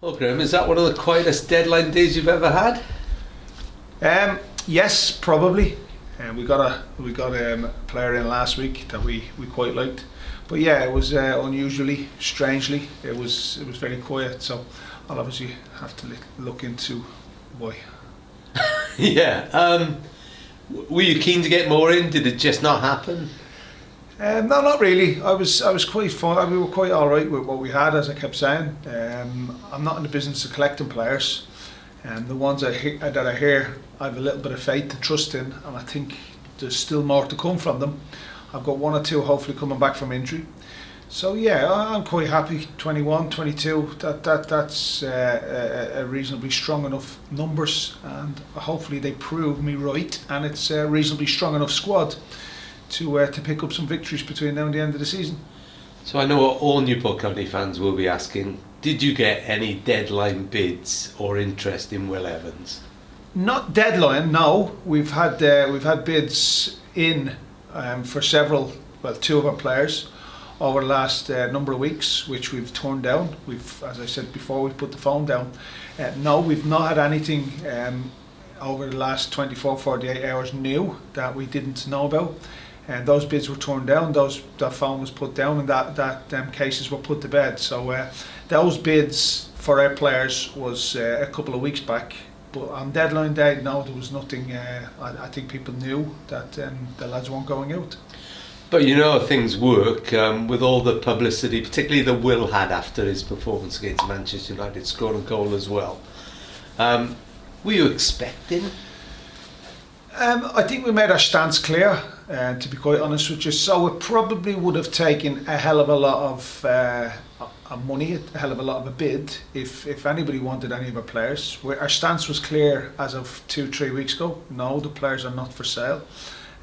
Well, Graham, is that one of the quietest deadline days you've ever had? Yes, probably. We got a player in last week that we quite liked, but yeah, it was unusually, strangely, it was very quiet. So I'll obviously have to look into why. Yeah. Were you keen to get more in? Did it just not happen? No, not really. I was quite fine. We were quite all right with what we had, as I kept saying. I'm not in the business of collecting players, and the ones that are here, I have a little bit of faith and trust in, and I think there's still more to come from them. I've got one or two hopefully coming back from injury. So yeah, I'm quite happy. 21, 22. That's a reasonably strong enough numbers, and hopefully they prove me right, and it's a reasonably strong enough squad to pick up some victories between now and the end of the season. So I know all Newport County fans will be asking, did you get any deadline bids or interest in Will Evans? Not deadline, no. We've had bids in for two of our players over the last number of weeks, which we've turned down. As I said before, we've put the phone down. No, we've not had anything over the last 24, 48 hours new that we didn't know about. And those bids were turned down, that phone was put down, and that cases were put to bed. So those bids for our players was a couple of weeks back. But on deadline day, no, there was nothing. I think people knew that the lads weren't going out. But you know how things work with all the publicity, particularly that Will had after his performance against Manchester United, scoring a goal as well. Were you expecting? I think we made our stance clear, to be quite honest with you. So it probably would have taken a hell of a lot of money, a hell of a lot of a bid, if anybody wanted any of our players. Our stance was clear as of 2-3 weeks ago. No, the players are not for sale.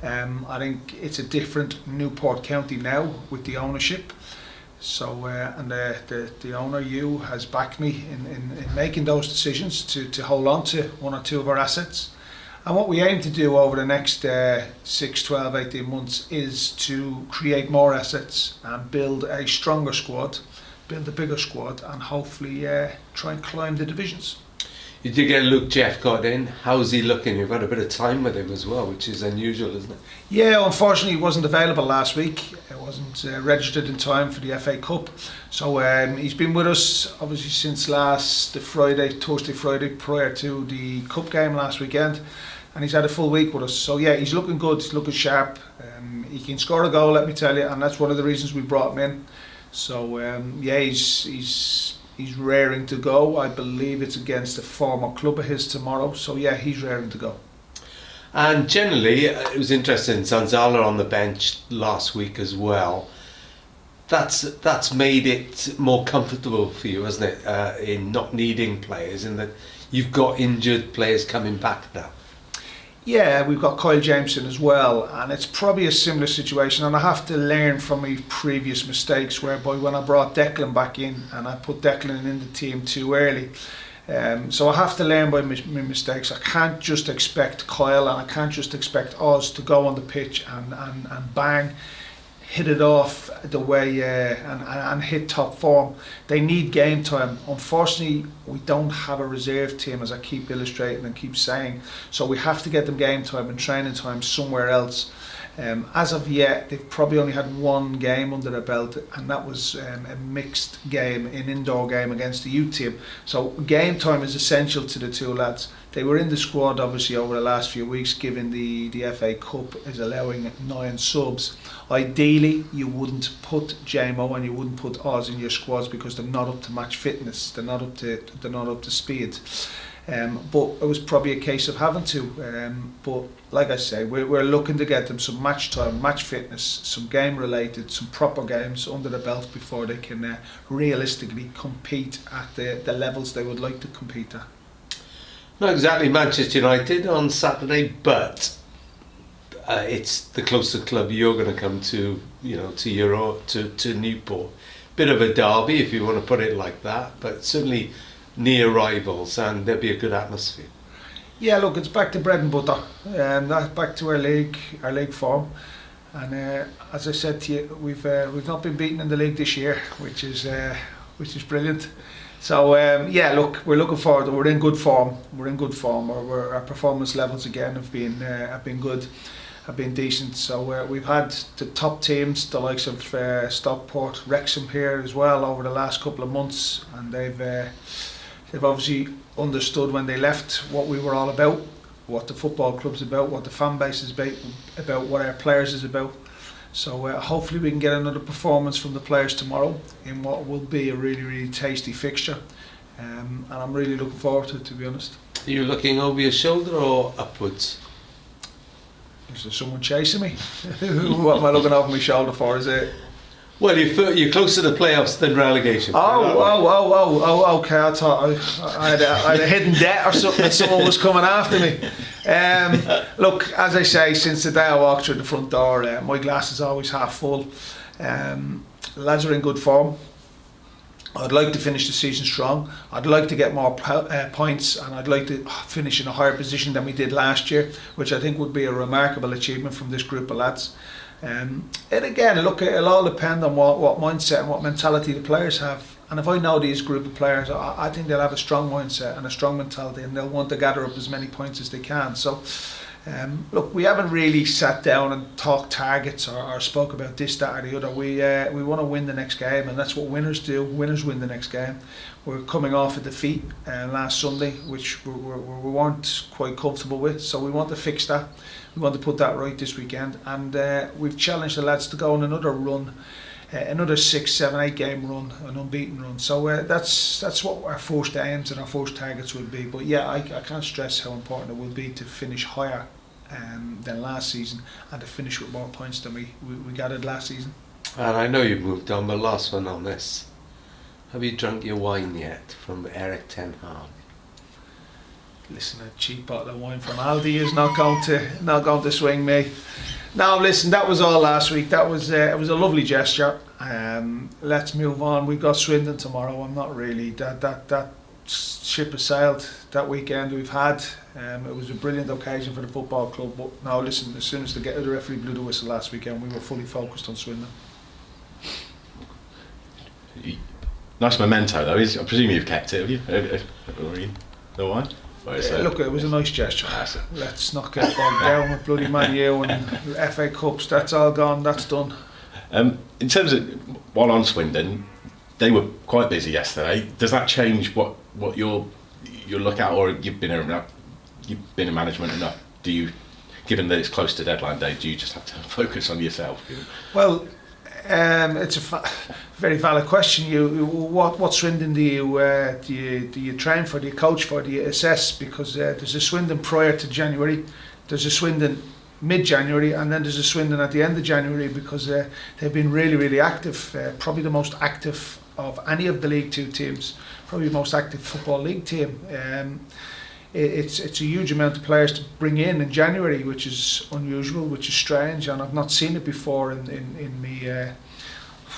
I think it's a different Newport County now with the ownership. So and the owner, you, has backed me in making those decisions to hold on to one or two of our assets. And what we aim to do over the next 6, 12, 18 months is to create more assets and build a stronger squad, build a bigger squad, and hopefully try and climb the divisions. You did get Luke Jeffcott in. How's he looking? You've had a bit of time with him as well, which is unusual, isn't it? Yeah, unfortunately he wasn't available last week. He wasn't registered in time for the FA Cup. So he's been with us obviously since Thursday, Friday, prior to the Cup game last weekend. And he's had a full week with us. So yeah, he's looking good, he's looking sharp. He can score a goal, let me tell you, and that's one of the reasons we brought him in. So yeah, he's raring to go. I believe it's against a former club of his tomorrow. So yeah, he's raring to go. And generally, it was interesting, Zanzala on the bench last week as well. That's made it more comfortable for you, hasn't it, in not needing players, in that you've got injured players coming back now. Yeah, we've got Kyle Jameson as well, and it's probably a similar situation, and I have to learn from my previous mistakes, whereby when I brought Declan back in and I put Declan in the team too early. So I have to learn by my mistakes. I can't just expect Kyle and I can't just expect Oz to go on the pitch and bang, hit it off the way and hit top form. They need game time. Unfortunately, we don't have a reserve team, as I keep illustrating and keep saying. So we have to get them game time and training time somewhere else. As of yet, they've probably only had one game under their belt, and that was a mixed game, an indoor game against the youth team. So game time is essential to the two lads. They were in the squad obviously over the last few weeks, given the FA Cup is allowing 9 subs. Ideally, you wouldn't put JMO and you wouldn't put Oz in your squads because they're not up to match fitness. They're not up to speed. But it was probably a case of having to. But like I say, we're looking to get them some match time, match fitness, some game related, some proper games under the belt before they can realistically compete at the levels they would like to compete at. Not exactly Manchester United on Saturday, but it's the closer club you're going to come to, to Newport. Bit of a derby, if you want to put it like that, but certainly near rivals, and there'll be a good atmosphere. Yeah, look, it's back to bread and butter, back to our league form, and as I said to you, we've not been beaten in the league this year, which is brilliant. So yeah, look, we're looking forward. We're in good form. Our performance levels again have been good, have been decent. So we've had the top teams, the likes of Stockport, Wrexham here as well over the last couple of months, and they've obviously understood when they left what we were all about, what the football club's about, what the fan base is about, what our players is about. So hopefully we can get another performance from the players tomorrow in what will be a really, really tasty fixture. And I'm really looking forward to it, to be honest. Are you looking over your shoulder or upwards? Is there someone chasing me? What am I looking over my shoulder for? Is it? Well, you're closer to playoffs than relegation. Okay. I thought I had a hidden debt or something that someone was coming after me. Look, as I say, since the day I walked through the front door, my glass is always half full. The lads are in good form. I'd like to finish the season strong. I'd like to get more points, and I'd like to finish in a higher position than we did last year, which I think would be a remarkable achievement from this group of lads. And again, look, it'll all depend on what mindset and what mentality the players have. And if I know these group of players, I think they'll have a strong mindset and a strong mentality, and they'll want to gather up as many points as they can. So, look, we haven't really sat down and talked targets or spoke about this, that, or the other. We want to win the next game, and that's what winners do. Winners win the next game. We're coming off a defeat last Sunday, which we weren't quite comfortable with. So we want to fix that. We want to put that right this weekend, and we've challenged the lads to go on another run, another 6, 7, 8 game run, an unbeaten run. So that's what our first aims and our first targets will be. But yeah, I can't stress how important it will be to finish higher than last season, and to finish with more points than we gathered last season. And I know you've moved on, but last one on this. Have you drunk your wine yet from Eric Ten Hag? Listen, a cheap bottle of wine from Aldi is not going to swing me. No, listen, that was all last week. That was it was a lovely gesture. Let's move on. We've got Swindon tomorrow. I'm not really that ship has sailed. That weekend we've had. It was a brilliant occasion for the football club. But now, listen, as soon as the referee blew the whistle last weekend, we were fully focused on Swindon. Nice memento, though. I presume you've kept it, have you? No wine? Look, it was a nice gesture. Let's not get bogged down with bloody Man U and FA Cups. That's all gone. That's done. In terms of while on Swindon, they were quite busy yesterday. Does that change what you look at, or you've been in management enough? Do you, given that it's close to deadline day, do you just have to focus on yourself? Well, it's a very valid question. What Swindon do you train for? Do you coach for? Do you assess? Because there's a Swindon prior to January, there's a Swindon mid-January, and then there's a Swindon at the end of January, because they've been really, really active. Probably the most active of any of the League Two teams. Probably the most active football league team. It's a huge amount of players to bring in January, which is unusual, which is strange, and I've not seen it before in me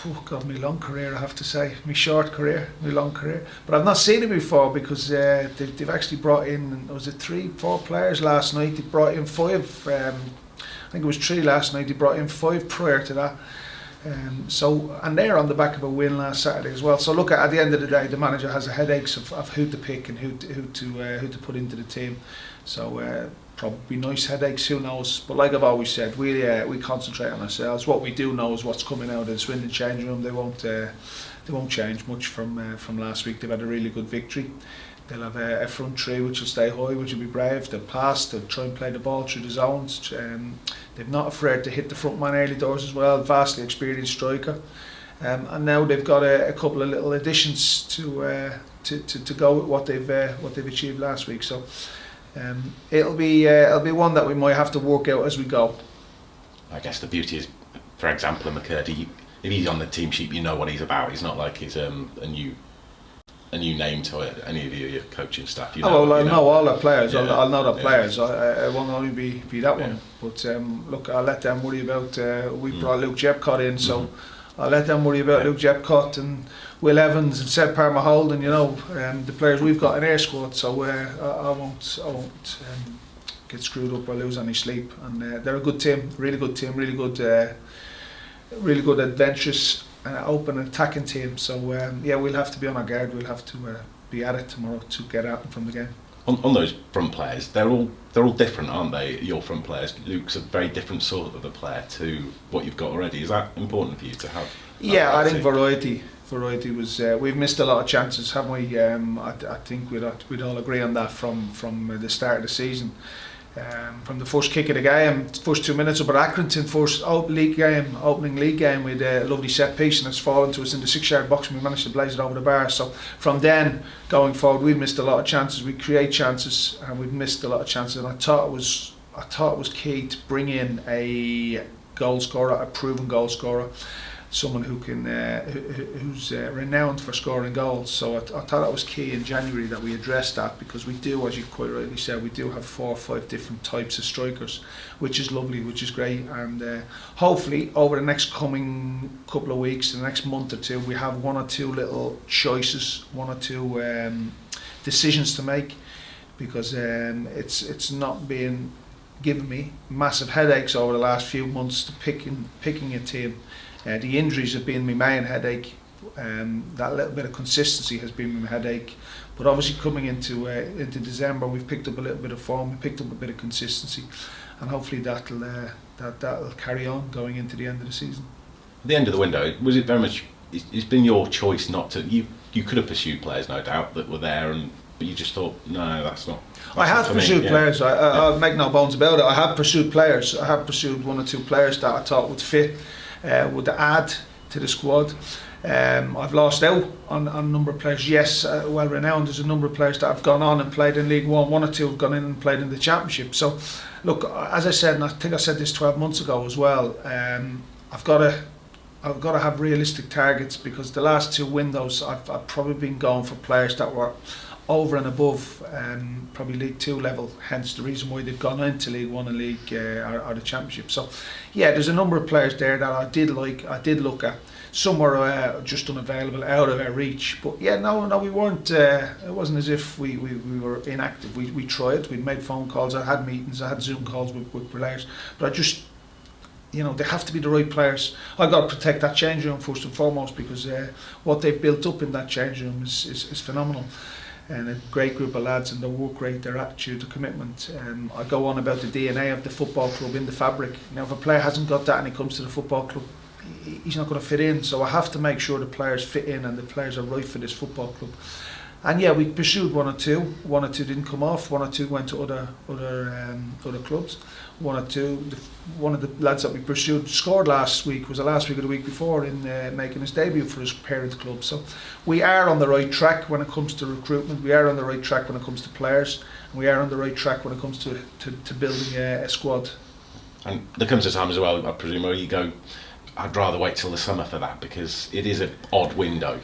my long career, I have to say, my short career, my long career. But I've not seen it before, because they've actually brought in, was it 3-4 players last night? They brought in 5. I think it was 3 last night. They brought in 5 prior to that. And they're on the back of a win last Saturday as well. So look, at the end of the day, the manager has a headaches of who to pick and who to put into the team. So probably nice headaches, who knows? But like I've always said, we concentrate on ourselves. What we do know is what's coming out of the Swindon changing room. They won't change much from last week. They've had a really good victory. They'll have a front three which will stay high, which will be brave. They'll pass, they'll try and play the ball through the zones. They're not afraid to hit the front man early doors as well. Vastly experienced striker. And now they've got a couple of little additions to go with what they've achieved last week. So it'll be one that we might have to work out as we go. I guess the beauty is, for example, in McCurdy, if he's on the team sheet, you know what he's about. He's not like he's a new name to any of your coaching staff. I'll know all the players. Yeah. I'll know the players. I won't only be that one. But look, I'll let them worry about. We brought Luke Jepcott in, so I'll let them worry about Luke Jepcott and Will Evans and Seb Parma-Holden. The players we've got in our squad. So I won't get screwed up or lose any sleep. And they're a good team, really good team, really good adventurous open attacking team. So we'll have to be on our guard. We'll have to be at it tomorrow to get out from the game. On those front players, they're all different, aren't they? Your front players. Luke's a very different sort of a player to what you've got already. Is that important for you to have? Yeah, I think variety was. We've missed a lot of chances, haven't we? I think we'd all agree on that from the start of the season. From the first kick of the game, first 2 minutes up at Accrington, first opening league game, with a lovely set piece and it's fallen to us in the 6-yard box and we managed to blaze it over the bar. So from then going forward, we've missed a lot of chances. We create chances and we've missed a lot of chances. And I thought it was key to bring in a goal scorer, a proven goal scorer, someone who can who's renowned for scoring goals. So I thought that was key in January that we addressed that, because we do, as you quite rightly said, we do have 4 or 5 different types of strikers, which is lovely, which is great. And hopefully over the next coming couple of weeks, the next month or two, we have 1 or 2 little choices, 1 or 2 decisions to make, because it's not been giving me massive headaches over the last few months to picking a team. The injuries have been my main headache. That little bit of consistency has been my headache. But obviously coming into December, we've picked up a little bit of form, we picked up a bit of consistency, and hopefully that'll carry on going into the end of the season. At the end of the window, was it very much? It's been your choice not to. You could have pursued players, no doubt, that were there, but you just thought, no, that's not. I have pursued players. I'll make no bones about it. I have pursued players. I have pursued 1 or 2 players that I thought would fit, would add to the squad. I've lost out on a number of players. Yes, well renowned. There's a number of players that have gone on and played in League One. 1 or 2 have gone in and played in the Championship. So, look, as I said, and I think I said this 12 months ago as well, I've got to have realistic targets, because the last 2 windows I've probably been going for players that were over and above probably League 2 level, hence the reason why they've gone into League 1 and League or the Championship. So yeah, there's a number of players there that I did look at. Some were just unavailable, out of our reach. But yeah, no, we weren't. It wasn't as if we were inactive. We tried. We made phone calls. I had meetings. I had Zoom calls with players. But I just, they have to be the right players. I've got to protect that change room first and foremost, because what they've built up in that change room is phenomenal. And a great group of lads, and their work rate, their attitude, their commitment. I go on about the DNA of the football club in the fabric. Now, if a player hasn't got that and he comes to the football club, he's not going to fit in. So I have to make sure the players fit in and the players are right for this football club. And yeah, we pursued 1 or 2. 1 or 2 didn't come off. 1 or 2 went to other clubs. 1 or 2. One of the lads that we pursued scored last week, was the last week or the week before, in making his debut for his parent club. So we are on the right track when it comes to recruitment. We are on the right track when it comes to players. And we are on the right track when it comes to building a squad. And there comes a time as well, I presume, where you go, I'd rather wait till the summer for that, because it is an odd window.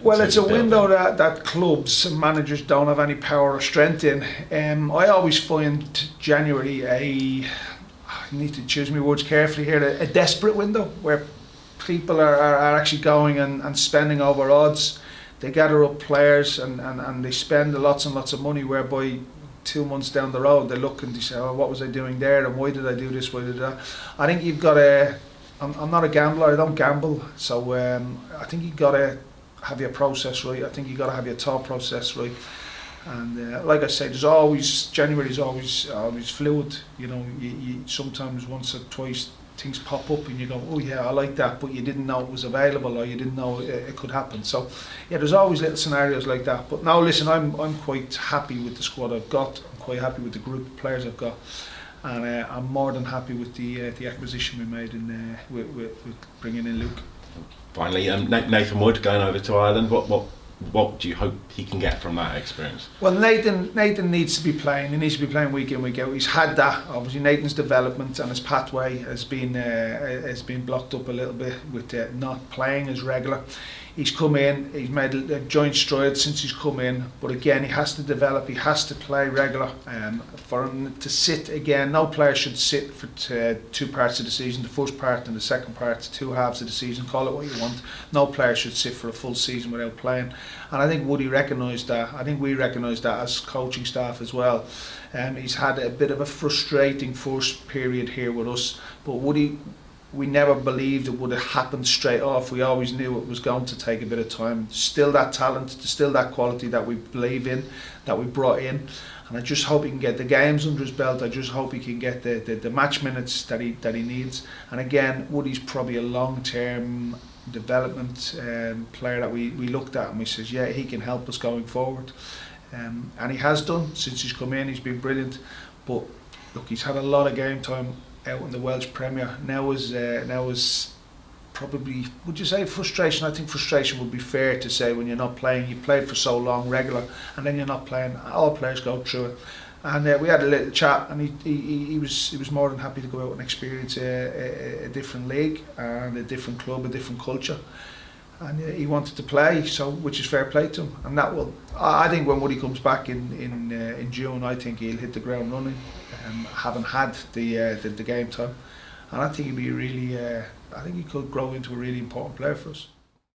Well, it's a window that clubs and managers don't have any power or strength in. I always find January I need to choose my words carefully here, a desperate window where people are actually going and spending over odds. They gather up players and they spend lots and lots of money, whereby 2 months down the road they look and they say, oh, what was I doing there, and why did I do this, why did I? I think you've got to, I'm not a gambler, I don't gamble, so I think you've got to have your process right. I think you got to have your thought process right, and like I say, January is always fluid. You sometimes once or twice things pop up and you go, oh yeah, I like that, but you didn't know it was available, or you didn't know it could happen. So yeah, there's always little scenarios like that. But now listen, I'm quite happy with the squad I've got. I'm quite happy with the group of players I've got, and I'm more than happy with the acquisition we made with bringing in Luke. Finally, Nathan Wood going over to Ireland. What do you hope he can get from that experience? Well, Nathan needs to be playing. He needs to be playing week in, week out. He's had that. Obviously, Nathan's development and his pathway has been blocked up a little bit with not playing as regular. He's come in, he's made a joint stride since he's come in, but again, he has to develop, he has to play regular. For him to sit again, no player should sit for 2 parts of the season, the first part and the second part, 2 halves of the season, call it what you want. No player should sit for a full season without playing. And I think Woody recognised that. I think we recognised that as coaching staff as well. He's had a bit of a frustrating first period here with us, but Woody we never believed it would have happened straight off. We always knew it was going to take a bit of time. Still that talent, still that quality that we believe in, that we brought in. And I just hope he can get the games under his belt. I just hope he can get the match minutes that he needs. And again, Woody's probably a long-term development player that we looked at and we said, yeah, he can help us going forward. And he has done since he's come in. He's been brilliant. But look, he's had a lot of game time out in the Welsh Premier. Now is probably, would you say frustration? I think frustration would be fair to say when you're not playing. You played for so long, regular, and then you're not playing. All players go through it. And we had a little chat, and he was more than happy to go out and experience a different league and a different club, a different culture. And he wanted to play, so which is fair play to him. And that will, I think, when Woody comes back in June, I think he'll hit the ground running, having had the game time. And I think he'd be really, I think he could grow into a really important player for us.